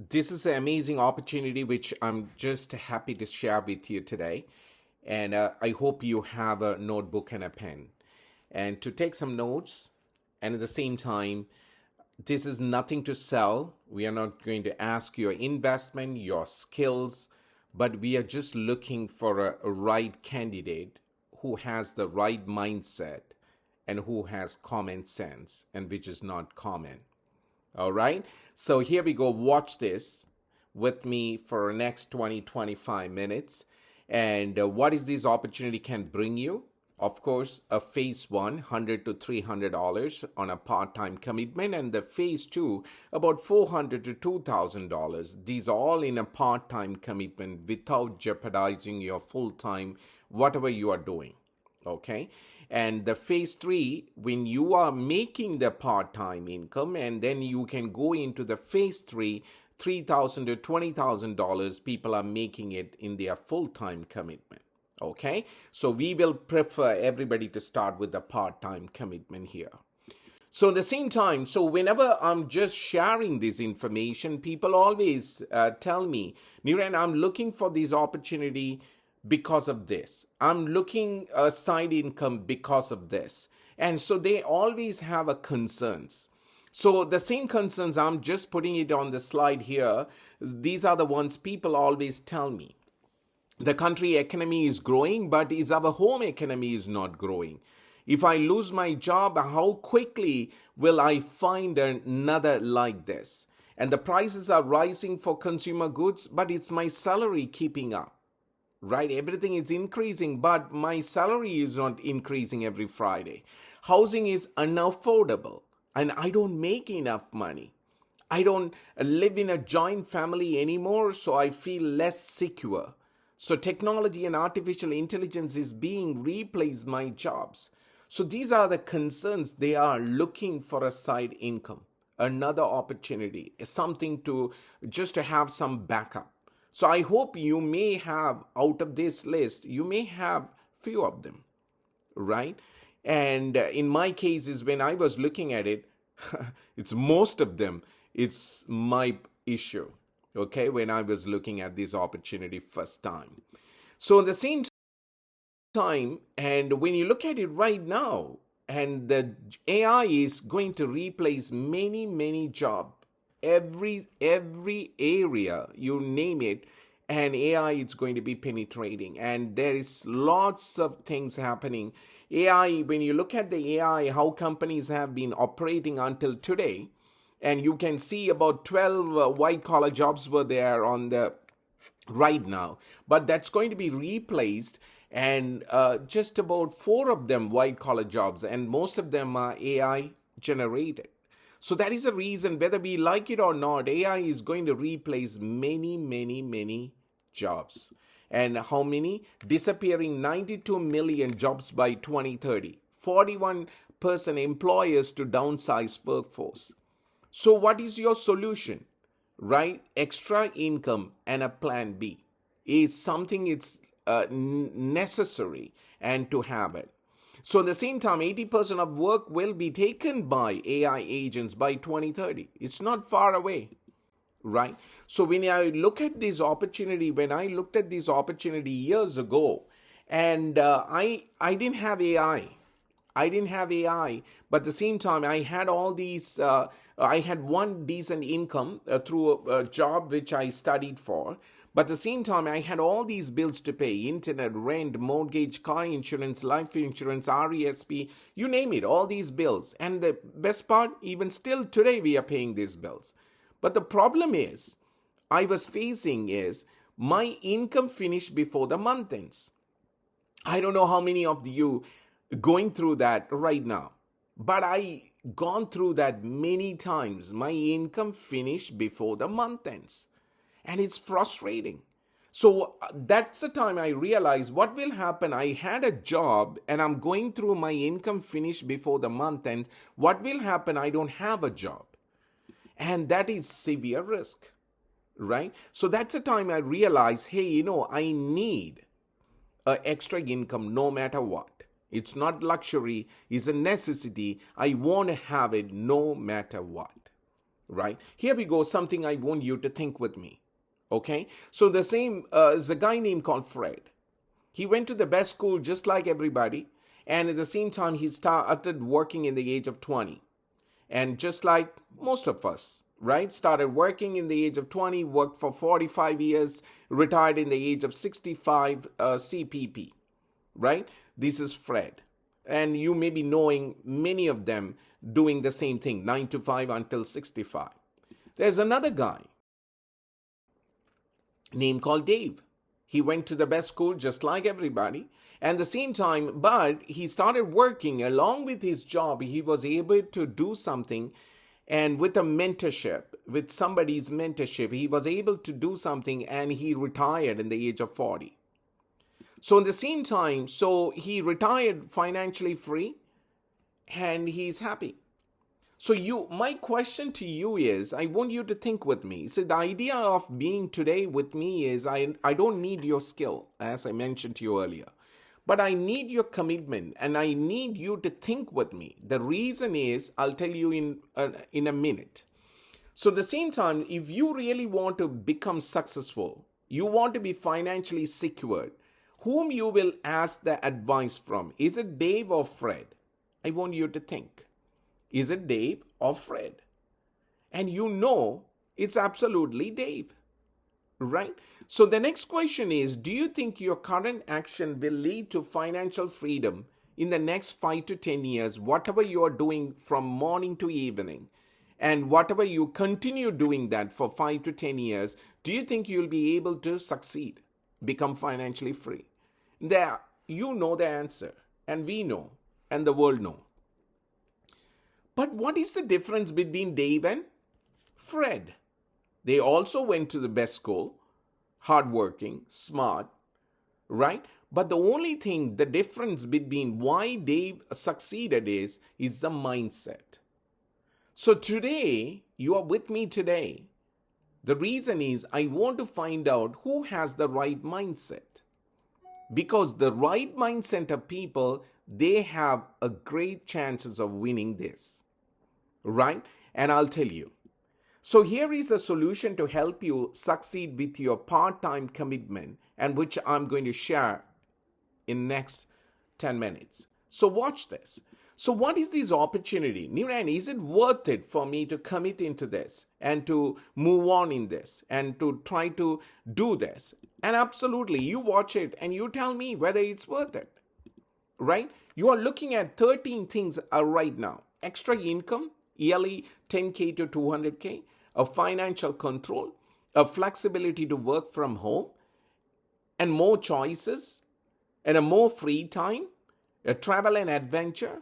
This is an amazing opportunity which I'm just happy to share with you today. And I hope you have a notebook and a pen and to take some notes. And at the same time, this is nothing to sell. We are not going to ask your investment, your skills, but we are just looking for a right candidate who has the right mindset and who has common sense and which is not common. All right. So here we go. Watch this with me for the next 20-25 minutes. And what is this opportunity can bring you? Of course, a phase one, $100 to $300 on a part-time commitment, and the phase two, about $400 to $2,000. These are all in a part-time commitment without jeopardizing your full-time, whatever you are doing. Okay. And the phase three, when you are making the part-time income, and then you can go into the phase three, $3,000 to $20,000, people are making it in their full-time commitment. Okay, so we will prefer everybody to start with the part-time commitment here. So at the same time, so whenever I'm just sharing this information, people always tell me, Niren, I'm looking for this opportunity because of this. I'm looking a side income because of this. And so they always have a concerns. So the same concerns, I'm just putting it on the slide here. These are the ones people always tell me. The country economy is growing, but is our home economy is not growing. If I lose my job, how quickly will I find another like this? And the prices are rising for consumer goods, but it's my salary keeping up, right? Everything is increasing, but my salary is not increasing every Friday. Housing is unaffordable, and I don't make enough money. I don't live in a joint family anymore, so I feel less secure. So technology and artificial intelligence is being replaced my jobs. So these are the concerns. They are looking for a side income, another opportunity, something to just to have some backup. So I hope you may have out of this list, you may have few of them, right? And in my cases, when I was looking at it, it's most of them. It's my issue. Okay, when I was looking at this opportunity first time. So at the same time, and when you look at it right now, and the AI is going to replace many jobs, every area you name it, and AI is going to be penetrating, and there is lots of things happening. AI, when you look at the AI, how companies have been operating until today, and you can see about 12 white collar jobs were there on the right now, but that's going to be replaced, and just about four of them white collar jobs, and most of them are AI generated. So that is a reason, whether we like it or not, AI is going to replace many jobs. And how many? Disappearing 92 million jobs by 2030. 41% employers to downsize workforce. So what is your solution? Right? Extra income and a plan B is something it's necessary and to have it. So at the same time, 80% of work will be taken by AI agents by 2030. It's not far away, right? So when I look at this opportunity, when I looked at this opportunity years ago, and I didn't have AI. I didn't have AI, but at the same time, I had all these. I had one decent income through a job which I studied for. But at the same time, I had all these bills to pay: internet, rent, mortgage, car insurance, life insurance, RESP, you name it, all these bills. And the best part, even still today, we are paying these bills. But the problem is, I was facing is my income finished before the month ends. I don't know how many of you going through that right now, but I gone through that many times. My income finished before the month ends, and it's frustrating. So that's the time I realized what will happen. I had a job and I'm going through my income finished before the month ends. What will happen? I don't have a job, and that is severe risk, right? So that's the time I realized, hey, I need extra income no matter what. It's not luxury, it's a necessity. I want to have it no matter what. right? Here we go, something I want you to think with me, okay? So the same is a guy named called Fred. He went to the best school just like everybody, and at the same time, he started working in the age of 20. And just like most of us, right? Started working in the age of 20, worked for 45 years, retired in the age of 65, CPP, right? This is Fred. And you may be knowing many of them doing the same thing, 9 to 5 until 65. There's another guy named called Dave. He went to the best school just like everybody. And at the same time, but he started working along with his job. He was able to do something. And with a mentorship, with somebody's mentorship, he was able to do something, and he retired in the age of 40. So in the same time, so he retired financially free, and he's happy. So my question to you is, I want you to think with me. So the idea of being today with me is I don't need your skill, as I mentioned to you earlier. But I need your commitment, and I need you to think with me. The reason is, I'll tell you in a minute. So at the same time, if you really want to become successful, you want to be financially secured, whom you will ask the advice from? Is it Dave or Fred? I want you to think. Is it Dave or Fred? And you know it's absolutely Dave, right? So the next question is, do you think your current action will lead to financial freedom in the next 5 to 10 years, whatever you are doing from morning to evening? And whatever you continue doing that for 5 to 10 years, do you think you'll be able to succeed, become financially free? There, you know the answer, and we know, and the world know. But what is the difference between Dave and Fred? They also went to the best school, hardworking, smart, right? But the only thing, the difference between why Dave succeeded is the mindset. So today, you are with me today. The reason is I want to find out who has the right mindset. Because the right mindset of people, they have a great chances of winning this, right? And I'll tell you. So here is a solution to help you succeed with your part-time commitment, and which I'm going to share in next 10 minutes. So watch this. So what is this opportunity? Niran, is it worth it for me to commit into this and to move on in this and to try to do this? And absolutely, you watch it and you tell me whether it's worth it, right? You are looking at 13 things right now. Extra income, yearly 10K to 200K, a financial control, a flexibility to work from home, and more choices, and a more free time, a travel and adventure,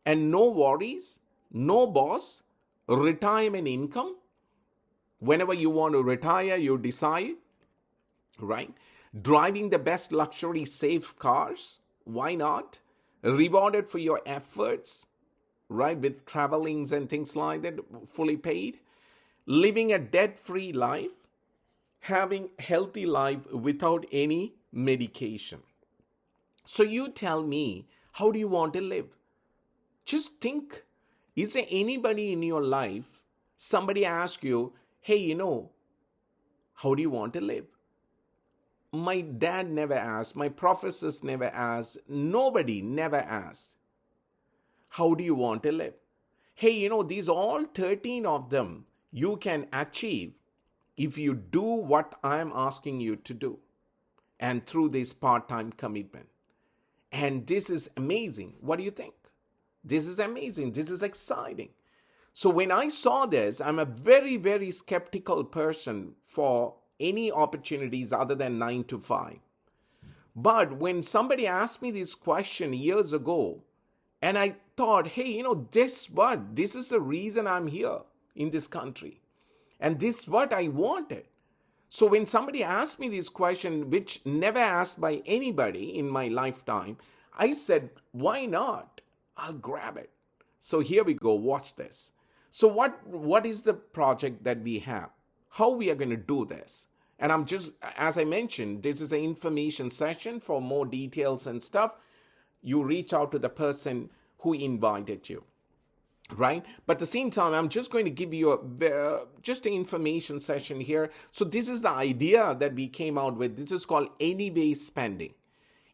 and no worries, no boss, retirement income. Whenever you want to retire, you decide, right? Driving the best luxury safe cars, why not? Rewarded for your efforts, right? With travelings and things like that, fully paid. Living a debt-free life, having healthy life without any medication. So you tell me, how do you want to live? Just think, is there anybody in your life, somebody ask you, hey, how do you want to live? My dad never asked, my professors never asked, nobody never asked, how do you want to live? Hey, these all 13 of them you can achieve if you do what I'm asking you to do, and through this part-time commitment. And this is amazing. What do you think? This is amazing. This is exciting. So when I saw this, I'm a very, very skeptical person for any opportunities other than 9 to 5. But when somebody asked me this question years ago, and I thought, hey, this is the reason I'm here in this country. And this is what I wanted. So when somebody asked me this question, which never asked by anybody in my lifetime, I said, why not? I'll grab it. So here we go. Watch this. So what is the project that we have? How we are going to do this? And I'm just, as I mentioned, this is an information session. For more details and stuff, you reach out to the person who invited you. right? But at the same time, I'm just going to give you just an information session here. So this is the idea that we came out with. This is called anyway spending.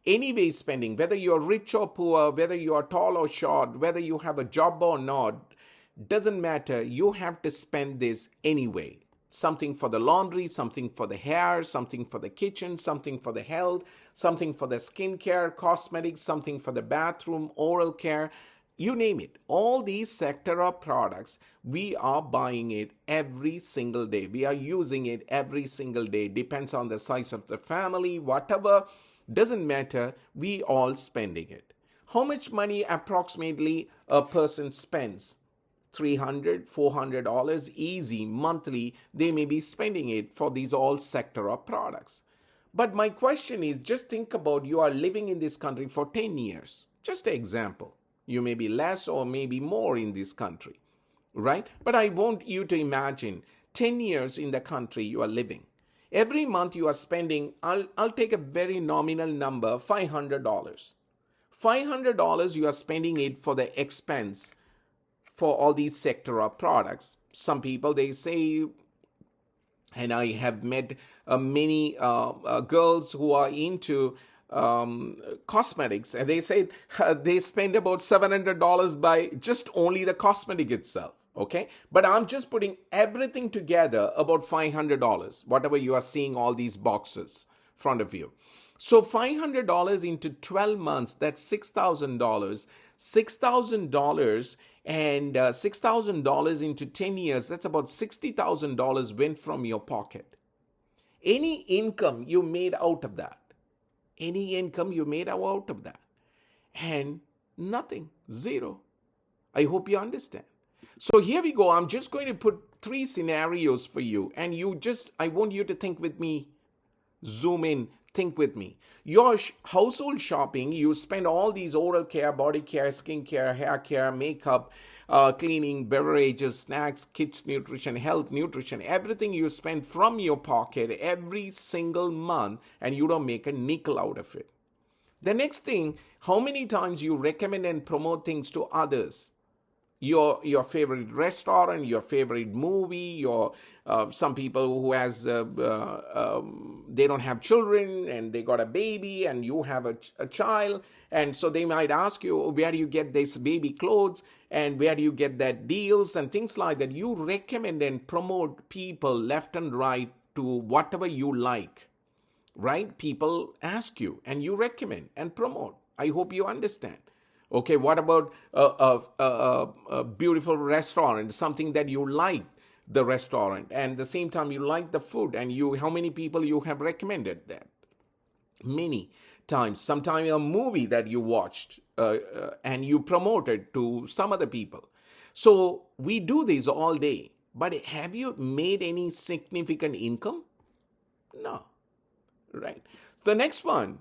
Anyway spending, whether you're rich or poor, whether you are tall or short, whether you have a job or not, doesn't matter. You have to spend this anyway. Something for the laundry, something for the hair, something for the kitchen, something for the health, something for the skincare, cosmetics, something for the bathroom, oral care, you name it. All these sector of products, we are buying it every single day. We are using it every single day. Depends on the size of the family, whatever, doesn't matter. We all spending it. How much money approximately a person spends? $300, $400 easy monthly, they may be spending it for these all sector of products. But my question is, just think about, you are living in this country for 10 years. Just an example. You may be less or maybe more in this country, right? But I want you to imagine 10 years in the country you are living. Every month you are spending, I'll take a very nominal number, $500. $500 you are spending it for the expense for all these sector of products. Some people, they say, and I have met many girls who are into cosmetics, and they say they spend about $700 by just only the cosmetic itself. Okay, but I'm just putting everything together about $500, whatever you are seeing all these boxes in front of you. So $500 into 12 months, that's $6,000. $6,000 and $6,000 into 10 years, that's about $60,000 went from your pocket. Any income you made out of that, and nothing, zero. I hope you understand. So here we go. I'm just going to put 3 scenarios for you, and I want you to think with me. Zoom in, think with me. Your household shopping, you spend all these oral care, body care, skin care, hair care, makeup, cleaning, beverages, snacks, kids nutrition, health nutrition, everything you spend from your pocket every single month, and you don't make a nickel out of it. The next thing, how many times you recommend and promote things to others? Your favorite restaurant, your favorite movie, your some people who has they don't have children and they got a baby, and you have a child, and so they might ask you, where do you get this baby clothes, and where do you get that deals and things like that. You recommend and promote people left and right to whatever you like, right? People ask you and you recommend and promote. I hope you understand. Okay, what about a beautiful restaurant, something that you like the restaurant, and at the same time you like the food, and how many people you have recommended that? Many times. Sometimes a movie that you watched and you promoted to some other people. So we do this all day. But have you made any significant income? No, right? The next one,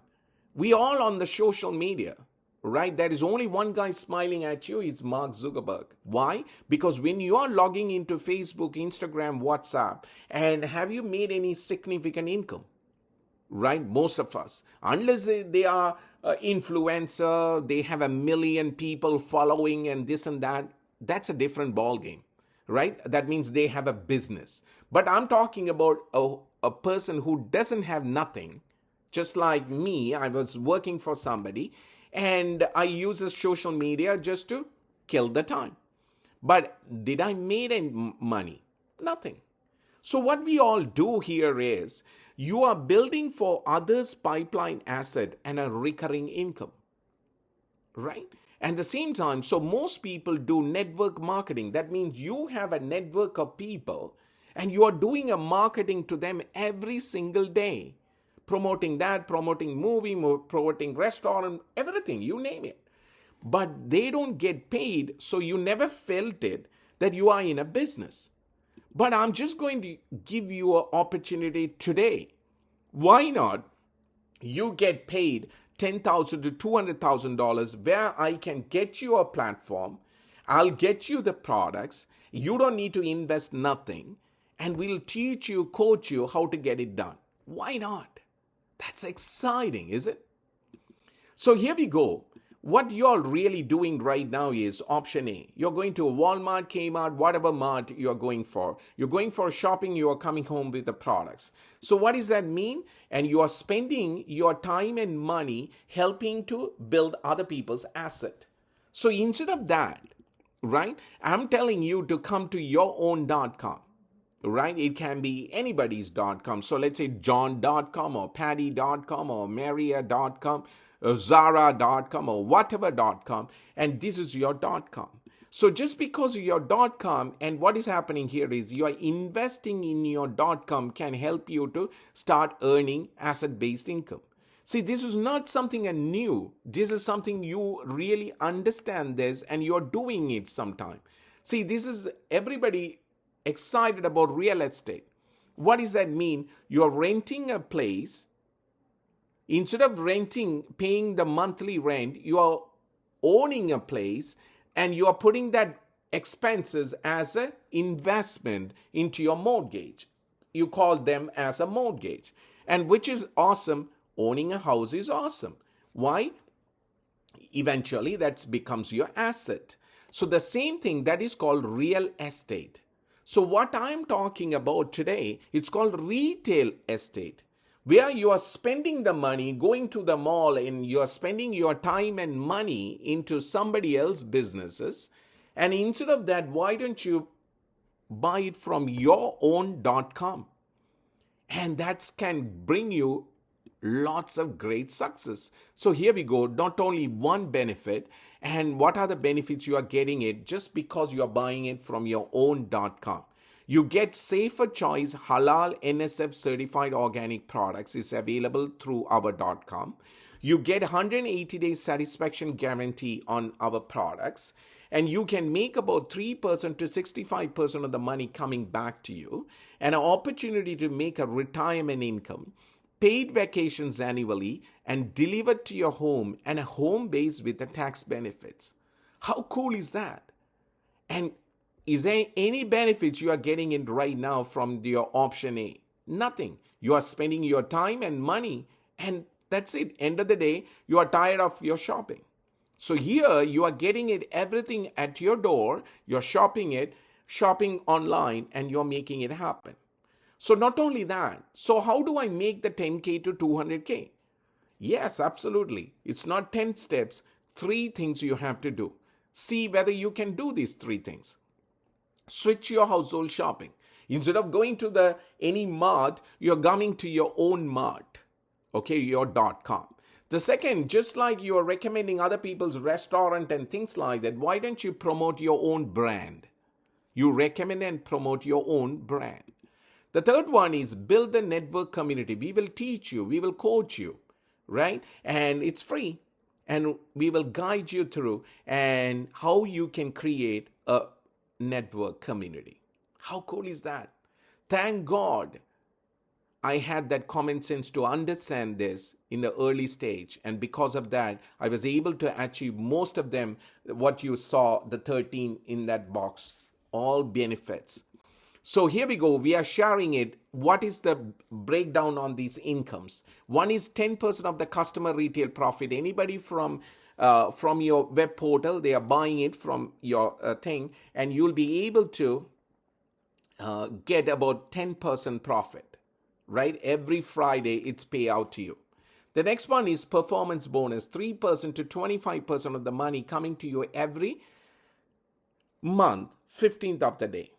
we all on the social media, right? There is only one guy smiling at you, is Mark Zuckerberg. Why? Because when you are logging into Facebook, Instagram, WhatsApp, and have you made any significant income? Right? Most of us, unless they are influencer, they have 1 million people following and this and that, that's a different ball game, right? That means they have a business. But I'm talking about a person who doesn't have nothing. Just like me, I was working for somebody and I use social media just to kill the time. But did I make any money? Nothing. So what we all do here is, you are building for others' pipeline asset and a recurring income, right? And at the same time, so most people do network marketing. That means you have a network of people and you are doing a marketing to them every single day. Promoting that, promoting movie, promoting restaurant, everything, you name it. But they don't get paid, so you never felt it that you are in a business. But I'm just going to give you an opportunity today. Why not? You get paid $10,000 to $200,000 where I can get you a platform. I'll get you the products. You don't need to invest nothing. And we'll teach you, coach you how to get it done. Why not? That's exciting, is it? So here we go. What you're really doing right now is option A. You're going to Walmart, Kmart, whatever mart you're going for. You're going for shopping, you are coming home with the products. So what does that mean? And you are spending your time and money helping to build other people's asset. So instead of that, right, I'm telling you to come to your own.com. Right? It can be anybody's.com. So let's say john.com or patty.com or maria.com or zara.com or whatever.com. And this is your.com. So just because of your .com, and what is happening here is you are investing in your .com can help you to start earning asset-based income. See, this is not something new. This is something you really understand this and you're doing it sometime. See, this is everybody excited about real estate. What does that mean? You're renting a place. Instead of paying the monthly rent, you are owning a place and you are putting that expenses as an investment into your mortgage. You call them as a mortgage. And which is awesome. Owning a house is awesome. Why? Eventually that becomes your asset. So the same thing that is called real estate. So what I'm talking about today, it's called retail estate, where you are spending the money, going to the mall, and you are spending your time and money into somebody else's businesses. And instead of that, why don't you buy it from your own.com? And that can bring you lots of great success. So here we go. Not only one benefit, and what are the benefits you are getting it just because you are buying it from your own.com. You get Safer Choice Halal NSF certified organic products is available through our.com. You get 180 days satisfaction guarantee on our products, and you can make about 3% to 65% of the money coming back to you, and an opportunity to make a retirement income, paid vacations annually, and delivered to your home, and a home base with the tax benefits. How cool is that? And is there any benefits you are getting in right now from your option A? Nothing. You are spending your time and money, and that's it. End of the day, you are tired of your shopping. So here you are getting it everything at your door. You're shopping online, and you're making it happen. So not only that, so how do I make the 10K to 200K? Yes, absolutely. It's not 10 steps, 3 things you have to do. See whether you can do these 3 things. Switch your household shopping. Instead of going to any mart, you're coming to your own mart. Okay, your .com. The second, just like you are recommending other people's restaurant and things like that, why don't you promote your own brand? You recommend and promote your own brand. The third one is build a network community. We will teach you, we will coach you, right? And it's free. And we will guide you through and how you can create a network community. How cool is that? Thank God I had that common sense to understand this in the early stage. And because of that, I was able to achieve most of them, what you saw, the 13 in that box, all benefits. So here we go. We are sharing it. What is the breakdown on these incomes? One is 10% of the customer retail profit. Anybody from your web portal, they are buying it from your thing, and you'll be able to get about 10% profit, right? Every Friday, it's pay out to you. The next one is performance bonus, 3% to 25% of the money coming to you every month, 15th of the day.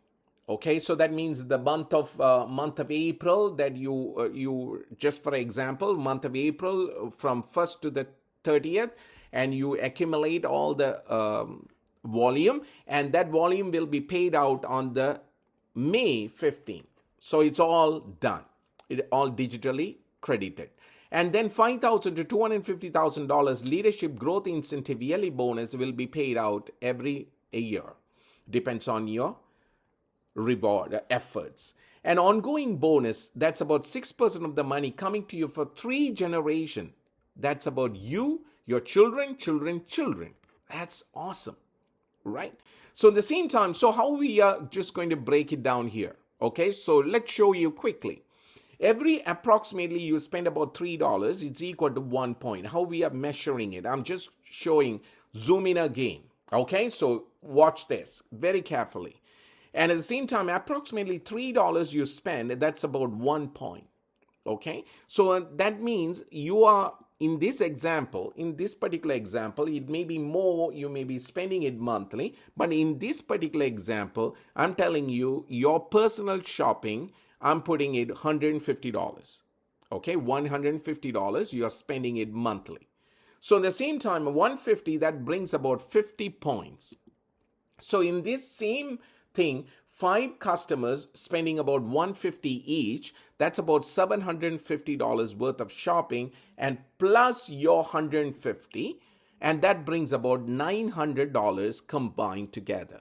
Okay, so that means the month of April that you just for example, month of April from 1st to the 30th, and you accumulate all the volume, and that volume will be paid out on the May 15th. So it's all done. It all digitally credited. And then $5,000 to $250,000 leadership growth incentive yearly bonus will be paid out every year. Depends on your reward efforts. An ongoing bonus, that's about 6% of the money coming to you for 3 generations. That's about you, your children. That's awesome, right? So at the same time, so how we are just going to break it down here. Okay, so let's show you quickly. Every approximately you spend about $3, it's equal to 1 point. How we are measuring it? I'm just showing, zoom in again. Okay, so watch this very carefully. And at the same time, approximately $3 you spend, that's about 1 point. Okay, so that means you are, in this example, in this particular example, it may be more, you may be spending it monthly, but in this particular example, I'm telling you, your personal shopping, I'm putting it $150. Okay, $150, you are spending it monthly. So at the same time, 150, that brings about 50 points. So in this same thing, 5 customers spending about $150 each, that's about $750 worth of shopping, and plus your $150, and that brings about $900 combined together.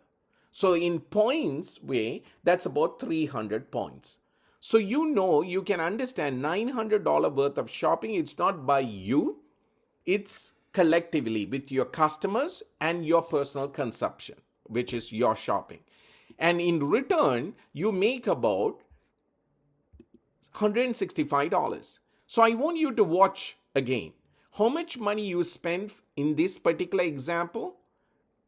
So in points way, that's about 300 points. So you can understand $900 worth of shopping, it's not by you, it's collectively with your customers and your personal consumption, which is your shopping. And in return, you make about $165. So I want you to watch again. How much money you spend in this particular example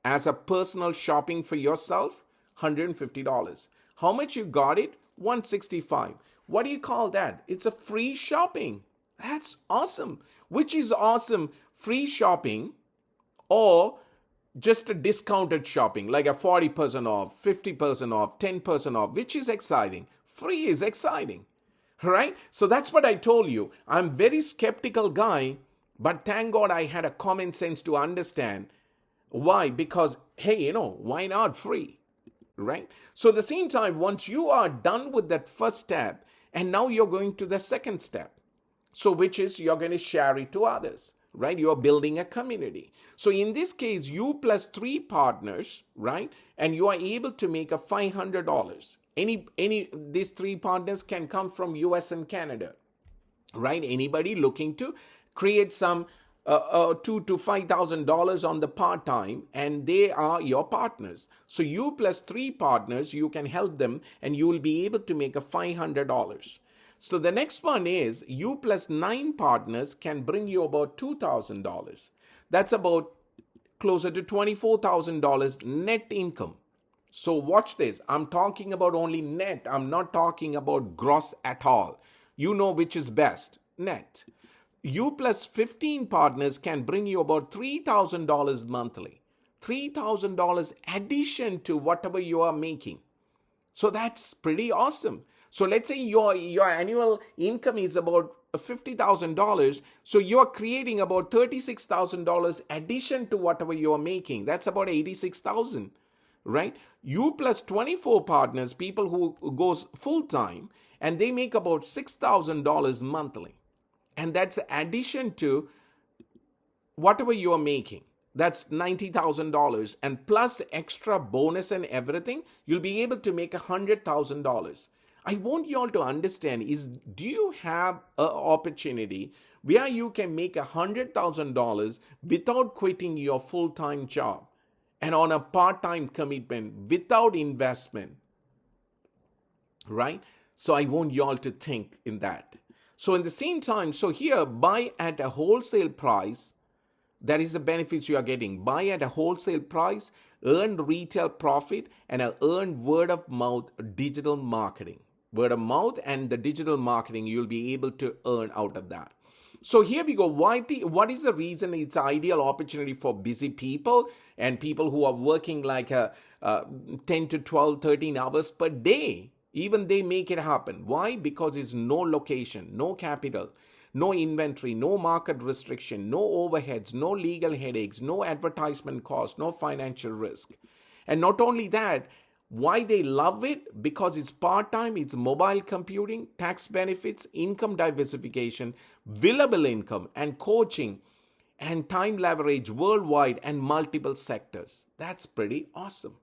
as a personal shopping for yourself? $150. How much you got it? $165. What do you call that? It's a free shopping. That's awesome. Which is awesome? Free shopping or just a discounted shopping, like a 40% off, 50% off, 10% off, which is exciting. Free is exciting, right? So that's what I told you. I'm very skeptical guy, but thank God I had a common sense to understand. Why? Because, hey, why not free, right? So at the same time, once you are done with that first step, and now you're going to the second step, so which is you're going to share it to others. Right? You're building a community. So in this case, you plus 3 partners, right? And you are able to make a $500. These 3 partners can come from US and Canada, right? Anybody looking to create some $2,000 to $5,000 on the part-time, and they are your partners. So you plus 3 partners, you can help them, and you will be able to make a $500. So the next one is you plus 9 partners can bring you about $2,000. That's about closer to $24,000 net income. So watch this. I'm talking about only net. I'm not talking about gross at all. You know which is best. Net. You plus 15 partners can bring you about $3,000 monthly. $3,000 addition to whatever you are making. So that's pretty awesome. So let's say your annual income is about $50,000. So you're creating about $36,000 addition to whatever you're making. That's about $86,000, right? You plus 24 partners, people who goes full time, and they make about $6,000 monthly. And that's addition to whatever you're making. That's $90,000. And plus extra bonus and everything, you'll be able to make $100,000. I want you all to understand is, do you have an opportunity where you can make $100,000 without quitting your full-time job and on a part-time commitment without investment, right? So I want you all to think in that. So in the same time, so here, buy at a wholesale price. That is the benefits you are getting. Buy at a wholesale price, earn retail profit, and earn word of mouth digital marketing. Word of mouth and the digital marketing you'll be able to earn out of that. So here we go. What is the reason it's an ideal opportunity for busy people and people who are working like 10 to 12, 13 hours per day? Even they make it happen. Why? Because it's no location, no capital, no inventory, no market restriction, no overheads, no legal headaches, no advertisement cost, no financial risk. And not only that, why they love it? Because it's part-time, it's mobile computing, tax benefits, income diversification, billable income, and coaching, and time leverage worldwide and multiple sectors. That's pretty awesome,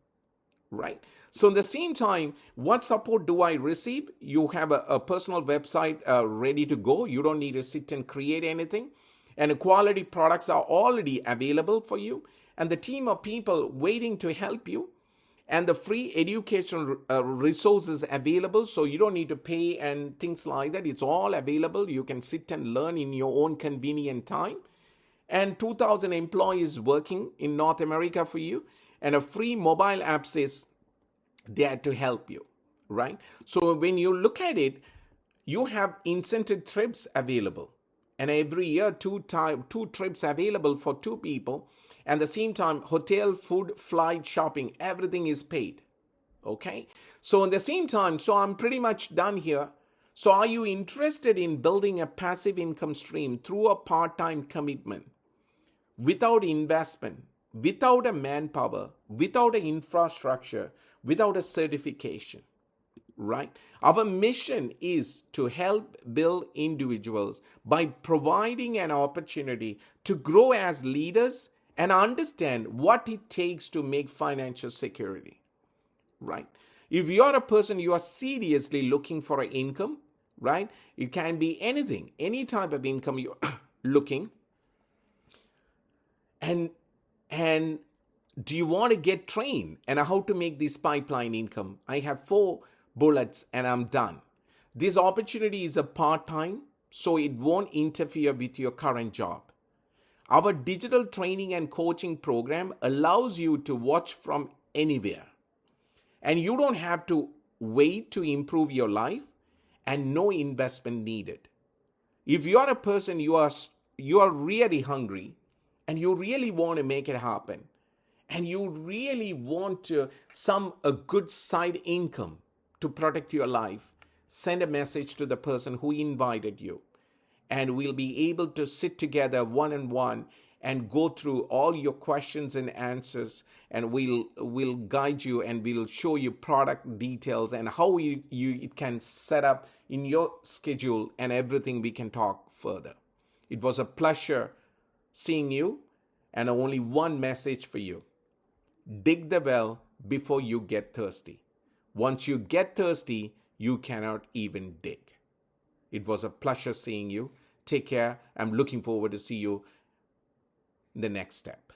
right? So in the same time, what support do I receive? You have a personal website ready to go. You don't need to sit and create anything. And quality products are already available for you. And the team of people waiting to help you. and the free educational resources available, so you don't need to pay and things like that. It's all available. You can sit and learn in your own convenient time. And 2,000 employees working in North America for you, and a free mobile app is there to help you, right? So when you look at it, you have incentive trips available, and every year two trips available for two people. And at the same time, hotel, food, flight, shopping, everything is paid. Okay, so at the same time, so I'm pretty much done here. So are you interested in building a passive income stream through a part-time commitment, without investment, without a manpower, without an infrastructure, without a certification? Right? Our mission is to help build individuals by providing an opportunity to grow as leaders and understand what it takes to make financial security. Right? If you're a person, you are seriously looking for an income, right? It can be anything, any type of income you're looking. And do you want to get trained and how to make this pipeline income? I have 4 bullets and I'm done. This opportunity is a part-time, so it won't interfere with your current job. Our digital training and coaching program allows you to watch from anywhere. And you don't have to wait to improve your life, and no investment needed. If you are a person, you are really hungry and you really want to make it happen, and you really want a good side income to protect your life, send a message to the person who invited you, and we'll be able to sit together one-on-one and go through all your questions and answers, and we'll guide you and we'll show you product details and how you it can set up in your schedule, and everything. We can talk further. It was a pleasure seeing you, and only one message for you: dig the well before you get thirsty. Once you get thirsty, you cannot even dig. It was a pleasure seeing you. Take care. I'm looking forward to see you in the next step.